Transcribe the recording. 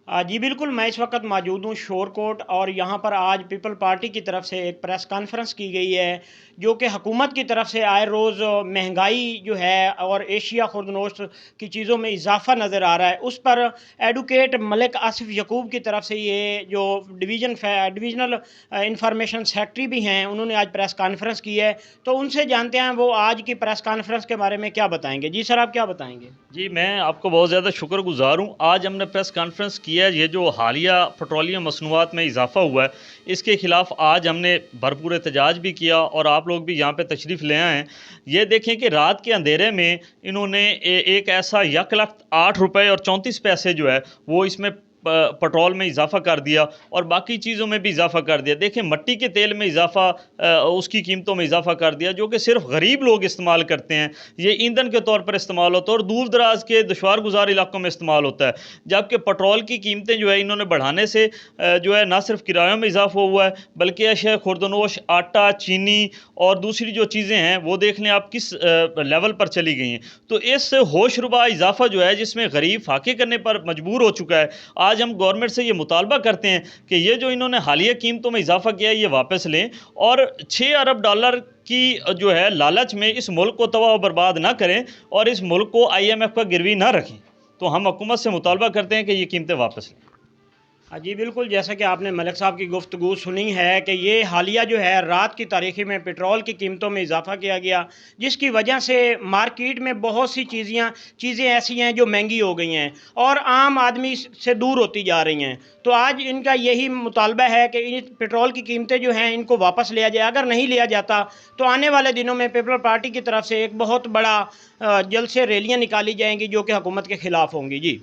जी बिल्कुल, मैं इस वक्त मौजूद हूँ शोरकोट और यहाँ पर आज पीपल पार्टी की तरफ से एक प्रेस कॉन्फ्रेंस की गई है, जो कि हुकूमत की तरफ से आए रोज़ महंगाई जो है और एशिया खुर्दनोश की चीज़ों में इजाफ़ा नज़र आ रहा है, उस पर एडवोकेट मलिक आसिफ यकूब की तरफ से ये जो डिवीज़नल इंफॉर्मेशन सेक्रेटरी भी हैं, उन्होंने आज प्रेस कॉन्फ्रेंस की है। तो उनसे जानते हैं वो आज की प्रेस कॉन्फ्रेंस के बारे में क्या बताएँगे। जी सर, आप क्या बताएँगे? जी, मैं आपको बहुत ज़्यादा शुक्रगुज़ार हूँ। आज हमने प्रेस कॉन्फ्रेंस की है, ये जो हालिया पेट्रोलियम मसनूआत में इज़ाफ़ा हुआ है, इसके ख़िलाफ़ आज हमने भरपूर एहतजाज भी किया और आप लोग भी यहाँ पे तशरीफ़ ले आए हैं। ये देखें कि रात के अंधेरे में इन्होंने एक ऐसा ₹1,08 और 34 पैसे जो है, वो इसमें पेट्रोल में इजाफा कर दिया और बाकी चीज़ों में भी इजाफा कर दिया। देखें, मट्टी के तेल में इजाफा, उसकी कीमतों में इजाफा कर दिया, जो कि सिर्फ गरीब लोग इस्तेमाल करते हैं। ये ईंधन के तौर पर इस्तेमाल होता है और दूर दराज के दुश्वार गुजार इलाकों में इस्तेमाल होता है। जबकि पेट्रोल की कीमतें जो है इन्होंने बढ़ाने से जो है ना सिर्फ किरायों में इजाफा हुआ है, बल्कि अशया खुर्दनोश, आटा, चीनी और दूसरी जो चीज़ें हैं वो देख लें आप किस लेवल पर चली गई हैं। तो इस होशरुबा इजाफा जो है, जिसमें गरीब फाके करने पर मजबूर हो चुका है, आज हम गवर्नमेंट से ये मुतालबा करते हैं कि ये जो इन्होंने हालिया कीमतों में इजाफा किया है, ये वापस लें और $6 अरब की जो है लालच में इस मुल्क को तबाह व बर्बाद ना करें और इस मुल्क को IMF का गिरवी ना रखें। तो हम हुकूमत से मुतालबा करते हैं कि ये कीमतें वापस लें। जी बिल्कुल, जैसा कि आपने मलिक साहब की गुफ्तगू सुनी है कि ये हालिया जो है रात की तारीख़ी में पेट्रोल की कीमतों में इजाफ़ा किया गया, जिसकी वजह से मार्केट में बहुत सी चीज़ें ऐसी हैं जो महंगी हो गई हैं और आम आदमी से दूर होती जा रही हैं। तो आज इनका यही मुतालबा है कि इन पेट्रोल की कीमतें जो हैं इनको वापस लिया जाए। अगर नहीं लिया जाता तो आने वाले दिनों में पीपल पार्टी की तरफ से एक बहुत बड़ा जल्द से रैलियाँ निकाली जाएंगी जो कि हुकूमत के ख़िलाफ़ होंगी। जी।